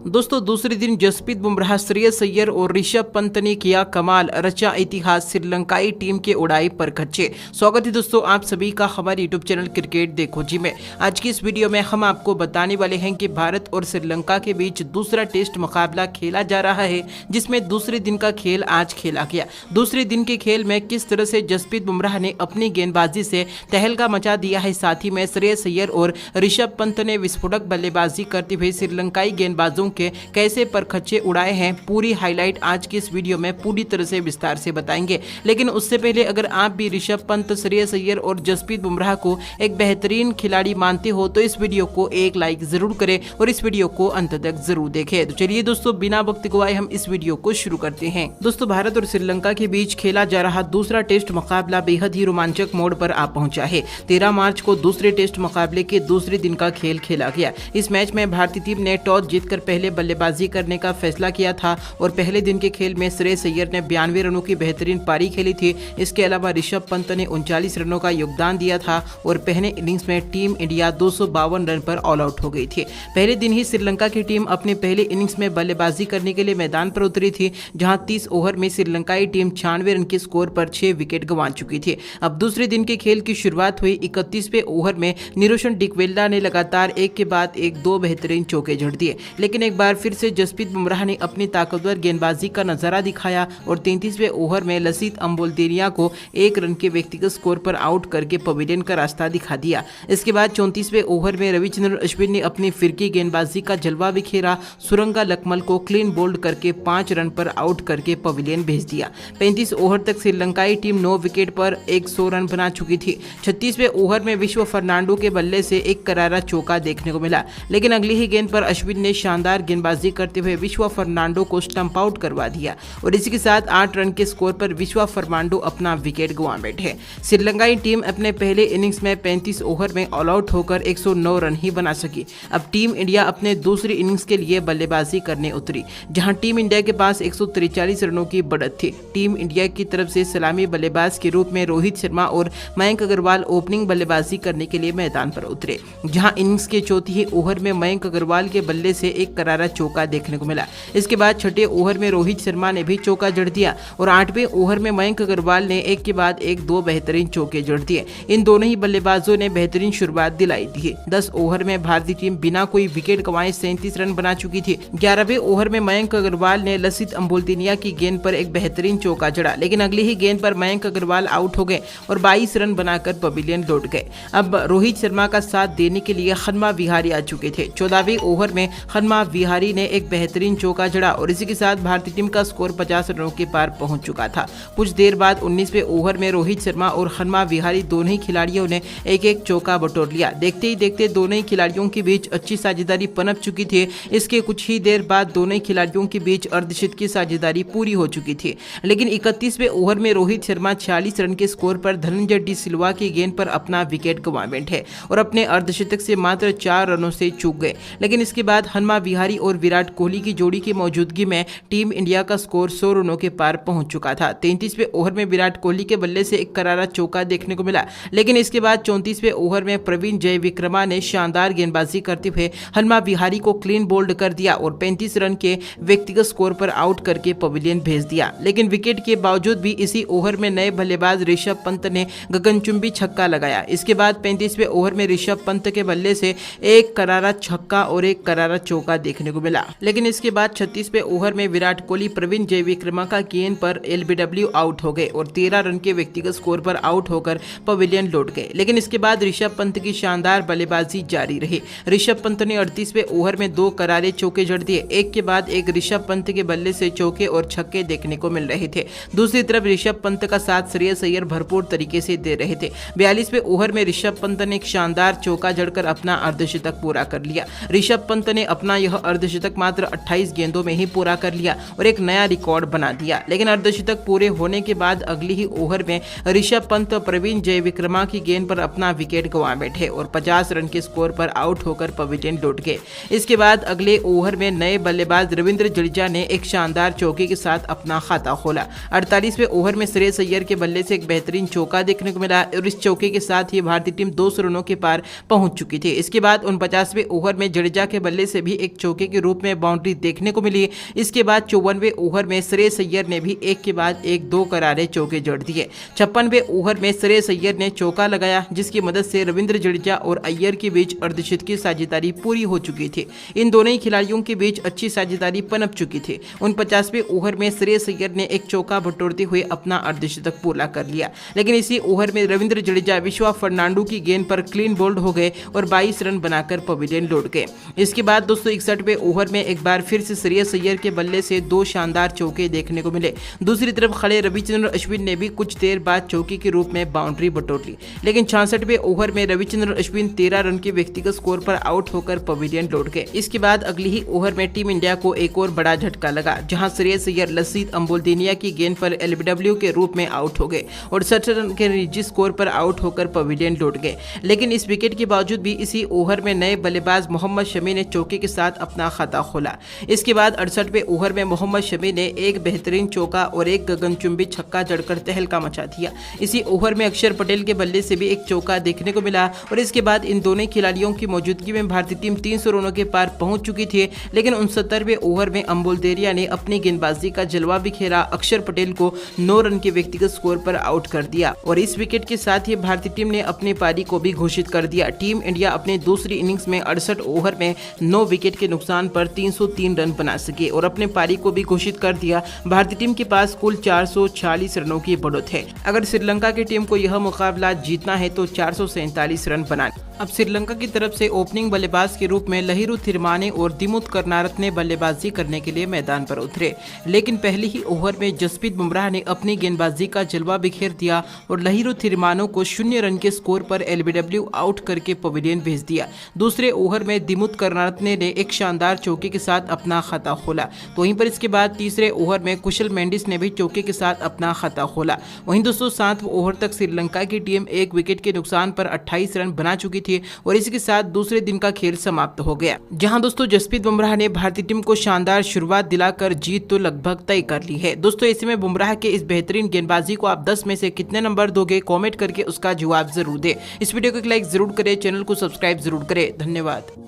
दोस्तों दूसरे दिन जसप्रीत बुमराह, श्रेयस अय्यर और ऋषभ पंत ने किया कमाल, रचा इतिहास, श्रीलंकाई टीम के उड़ाए परखच्चे। स्वागत है दोस्तों आप सभी का हमारे यूट्यूब चैनल क्रिकेट देखो जी में। आज की इस वीडियो में हम आपको बताने वाले हैं कि भारत और श्रीलंका के बीच दूसरा टेस्ट मुकाबला खेला जा रहा है, जिसमें दूसरे दिन का खेल आज खेला गया। दूसरे दिन के खेल में किस तरह से जसप्रीत बुमराह ने अपनी गेंदबाजी से तहलका मचा दिया है, साथ ही में श्रेयस अय्यर और ऋषभ पंत ने विस्फोटक बल्लेबाजी करते हुए श्रीलंकाई गेंदबाजों के कैसे परखच्चे उड़ाए हैं, पूरी हाईलाइट आज की इस वीडियो में पूरी तरह से विस्तार से बताएंगे। लेकिन उससे पहले अगर आप भी ऋषभ पंत, श्रेयस अय्यर और जसप्रीत बुमराह को एक बेहतरीन खिलाड़ी मानते हो तो इस वीडियो को एक लाइक जरूर करें और इस वीडियो को अंत तक जरूर देखें। तो चलिए दोस्तों बिना वक्त गवाए हम इस वीडियो को शुरू करते हैं। दोस्तों भारत और श्रीलंका के बीच खेला जा रहा दूसरा टेस्ट मुकाबला बेहद ही रोमांचक मोड़ पर आ पहुंचा है। 13 मार्च को दूसरे टेस्ट मुकाबले के दूसरे दिन का खेल खेला गया। इस मैच में भारतीय टीम ने टॉस जीतकर पहले बल्लेबाजी करने का फैसला किया था और पहले दिन के खेल में श्रेयस अय्यर ने 92 रनों की बेहतरीन पारी खेली थी। इसके अलावा ऋषभ पंत ने 39 रनों का योगदान दिया था और पहले इनिंग्स में टीम इंडिया 252 रन पर ऑल आउट हो गई थी। पहले दिन ही श्रीलंका की टीम अपने पहले इनिंग्स में बल्लेबाजी करने के लिए मैदान पर उतरी थी, जहां 30 ओवर में श्रीलंकाई टीम 96 रन के स्कोर पर 6 विकेट गंवा चुकी थी। अब दूसरे दिन के खेल की शुरुआत हुई। 31वें ओवर में निरोशन डिकवेला ने लगातार एक के बाद एक 2 बेहतरीन चौके जड़ दिए, लेकिन एक बार फिर से जसप्रीत बुमराह ने अपनी ताकतवर गेंदबाजी का नजारा दिखाया और 33वें ओवर में लसित अम्बोलदेनिया को 1 रन के व्यक्तिगत स्कोर पर आउट करके पवेलियन का रास्ता दिखा दिया। इसके बाद 34वें ओवर में रविचंद्रन अश्विन ने अपनी फिरकी गेंदबाजी का जलवा बिखेरा। सुरंगा लकमल को क्लीन बोल्ड करके 5 रन पर आउट करके पवेलियन भेज दिया। 35 ओवर तक श्रीलंकाई टीम 9 विकेट पर 100 रन बना चुकी थी। 36वें ओवर में विश्व फर्नांडो के बल्ले से एक करारा चौका देखने को मिला, लेकिन अगली ही गेंद पर अश्विन ने शानदार गेंदबाजी करते हुए विश्व फर्नांडो को स्टंप आउट करवा दिया और इसी के साथ 8 रन के स्कोर पर विश्व फर्नांडो अपना विकेट गंवा बैठे। श्रीलंकाई टीम अपने पहले इनिंग्स में 35 ओवर में ऑल आउट होकर 109 रन ही बना सकी। अब टीम इंडिया अपने दूसरी इनिंग्स के लिए बल्लेबाजी करने उतरी, जहां टीम इंडिया के पास 143 रनों की बढ़त थी। टीम इंडिया की तरफ से सलामी बल्लेबाज के रूप में रोहित शर्मा और मयंक अग्रवाल ओपनिंग बल्लेबाजी करने के लिए मैदान पर उतरे, जहां इनिंग्स के चौथे ही ओवर में मयंक अग्रवाल के बल्ले से एक करारा चौका देखने को मिला। इसके बाद छठे ओवर में रोहित शर्मा ने भी चौका जड़ दिया और 8वें ओवर में मयंक अग्रवाल ने एक के बाद एक 2 बेहतरीन चौके जड़ दिए। इन दोनों ही बल्लेबाजों ने बेहतरीन शुरुआत दिलाई थी। 10 ओवर में भारतीय टीम बिना कोई विकेट गंवाए 37 रन बना चुकी थी। 11वें ओवर में मयंक अग्रवाल ने लसित अम्बोलदेनिया की गेंद पर एक बेहतरीन चौका जड़ा, लेकिन अगली ही गेंद पर मयंक अग्रवाल आउट हो गए और 22 रन बनाकर पवेलियन लौट गए। अब रोहित शर्मा का साथ देने के लिए हनुमा विहारी आ चुके थे। 14वें ओवर में हनुमा विहारी ने एक बेहतरीन चौका जड़ा और इसी के साथ भारतीय टीम का स्कोर 50 रनों के पार पहुंच चुका था। कुछ देर बाद 19वें ओवर में रोहित शर्मा और हनुमा विहारी दोनों ही खिलाड़ियों ने एक एक चौका बटोर लिया। देखते ही देखते दोनों ही खिलाड़ियों के बीच अच्छी साझेदारी पनप चुकी थी। इसके कुछ ही देर बाद दोनों ही खिलाड़ियों के बीच अर्धशतक की साझेदारी पूरी हो चुकी थी, लेकिन 31वें ओवर में रोहित शर्मा 46 रन के स्कोर पर धनंजय डी सिल्वा की गेंद पर अपना विकेट गंवा बैठे और अपने अर्धशतक से मात्र 4 रनों से चूक गए। लेकिन इसके बाद हनुमा विहारी और विराट कोहली की जोड़ी की मौजूदगी में टीम इंडिया का स्कोर 100 रनों के पार पहुंच चुका था। 33वें ओवर में विराट कोहली के बल्ले से एक करारा चौका देखने को मिला, लेकिन इसके बाद 34वें ओवर में प्रवीण जयविक्रमा ने शानदार गेंदबाजी करते हुए हनुमा विहारी को क्लीन बोल्ड कर दिया और 35 रन के व्यक्तिगत स्कोर पर आउट करके पवेलियन भेज दिया। लेकिन विकेट के बावजूद भी इसी ओवर में नए बल्लेबाज ऋषभ पंत ने गगनचुंबी छक्का लगाया। इसके बाद 35वें ओवर में ऋषभ पंत के बल्ले से एक करारा छक्का और एक करारा चौका देखने को मिला, लेकिन इसके बाद 36वें ओवर में विराट कोहली प्रवीण जयविक्रमा का गेंद पर एलबीडब्ल्यू आउट हो गए और 13 रन के व्यक्तिगत स्कोर पर आउट होकर पवेलियन लौट गए। लेकिन इसके बाद ऋषभ पंत की शानदार बल्लेबाजी जारी रही। ऋषभ पंत ने 38वें ओवर में 2 करारे चौके जड़ दिए। एक के बाद एक ऋषभ पंत के बल्ले से चौके और छक्के देखने को मिल रहे थे। दूसरी तरफ ऋषभ पंत का साथ श्रेयस अय्यर भरपूर तरीके से दे रहे थे। 42वें ओवर में ऋषभ पंत ने एक शानदार चौका जड़कर अपना अर्धशतक पूरा कर लिया। ऋषभ पंत ने अपना यह अर्धशतक मात्र 28 गेंदों में ही पूरा कर लिया और एक नया रिकॉर्ड बना दिया। लेकिन अर्धशतक पूरे होने के बाद अगली ही ओवर में ऋषभ पंत प्रवीण जयविक्रमा की गेंद पर अपना विकेट गंवा बैठे और 50 रन के स्कोर पर आउट होकर पवेलियन लौट गए। इसके बाद अगले ओवर में नए बल्लेबाज रविंद्र जडेजा ने एक शानदार चौके के साथ अपना खाता खोला। 48वें ओवर में श्रेयस अय्यर के बल्ले से एक बेहतरीन चौका देखने को मिला और इस चौके के साथ ही भारतीय टीम 200 रनों के पार पहुंच चुकी थी। इसके बाद 49वें ओवर में जडेजा के बल्ले से भी एक चौके के रूप में बाउंड्री देखने को मिली। इसके बाद 54वें ओवर में श्रेयस अय्यर ने भी एक के बाद एक 2 करारे चौके जड़ दिए। 56वें ओवर में श्रेयस अय्यर ने चौका लगाया, जिसकी मदद से रविंद्र जडेजा और अय्यर के बीच अर्धशतकीय साझेदारी पूरी हो चुकी थी। इन दोनों ही खिलाड़ियों के बीच अच्छी साझेदारी पनप चुकी थी। 49वें ओवर में श्रेयस अय्यर ने एक चौका बटोरते हुए अपना अर्धशतक पूरा कर लिया, लेकिन इसी ओवर में रविंद्र जडेजा विश्वा फर्नांडो की गेंद पर क्लीन बोल्ड हो गए और 22 रन बनाकर पवेलियन लौट गए। इसके बाद दोस्तों 61वें ओवर में एक बार फिर से श्रेयस अय्यर के बल्ले से 2 शानदार चौके देखने को मिले। दूसरी तरफ खड़े रविचंद्रन अश्विन ने भी कुछ देर बाद चौके के रूप में बाउंड्री बटोर ली, लेकिन 66वें ओवर में रविचंद्रन अश्विन 13 रन के व्यक्तिगत स्कोर पर आउट होकर पवेलियन लौट गए। इसके बाद अगली ही ओवर में टीम इंडिया को एक और बड़ा झटका लगा, जहां श्रेयस अय्यर लसीत अम्बोलदेनिया की गेंद पर एलबीडब्ल्यू के रूप में आउट हो गए और 60 रन के निजी स्कोर पर आउट होकर पवेलियन लौट गए। लेकिन इस विकेट के बावजूद भी इसी ओवर में नए बल्लेबाज मोहम्मद शमी ने चौके के साथ अपना खाता खोला। इसके बाद 68वें ओवर में मोहम्मद शमी ने एक बेहतरीन चौका और एक गगनचुंबी छक्का जड़कर तहलका मचा दिया। इसी ओवर में अक्षर पटेल के बल्ले से भी एक चौका देखने को मिला और इसके बाद इन दोनों खिलाड़ियों की मौजूदगी में भारतीय टीम 300 रनों के पार पहुंच चुकी थी। लेकिन 69वें ओवर में अम्बोलदेनिया ने अपनी गेंदबाजी का जलवा बिखेरा, अक्षर पटेल को 9 रन के व्यक्तिगत स्कोर पर आउट कर दिया और इस विकेट के साथ ही भारतीय टीम ने अपनी पारी को भी घोषित कर दिया। टीम इंडिया अपने दूसरी इनिंग्स में 68 ओवर में 9 विकेट के नुकसान पर 303 रन बना सके और अपने पारी को भी घोषित कर दिया। भारतीय टीम के पास कुल 446 रनों की बढ़त है। अगर श्रीलंका की टीम को यह मुकाबला जीतना है तो 447 रन बनाने। अब श्रीलंका की तरफ से ओपनिंग बल्लेबाज के रूप में लहिरू थिरमाने और दिमुथ करनारत्ने बल्लेबाजी करने के लिए मैदान पर उतरे, लेकिन पहले ही ओवर में जसप्रीत बुमराह ने अपनी गेंदबाजी का जलवा बिखेर दिया और लहिरू थिरमानो को 0 रन के स्कोर पर एलबीडब्ल्यू आउट करके पवेलियन भेज दिया। दूसरे ओवर में दिमुथ करनारत्ने ने एक शानदार चौके के साथ अपना खाता खोला, तो वहीं पर इसके बाद तीसरे ओवर में कुशल मेंडिस ने भी चौके के साथ अपना खाता खोला। वहीं दोस्तों 7वें ओवर तक श्रीलंका की टीम एक विकेट के नुकसान पर 28 रन बना चुकी थी और इसके साथ दूसरे दिन का खेल समाप्त हो गया, जहां दोस्तों जसप्रीत बुमराह ने भारतीय टीम को शानदार शुरुआत दिलाकर जीत तो लगभग तय कर ली है। दोस्तों ऐसे में बुमराह के इस बेहतरीन गेंदबाजी को आप 10 में से कितने नंबर दोगे, कमेंट करके उसका जवाब जरूर दें। इस वीडियो को एक लाइक जरूर करें, चैनल को सब्सक्राइब जरूर करें। धन्यवाद।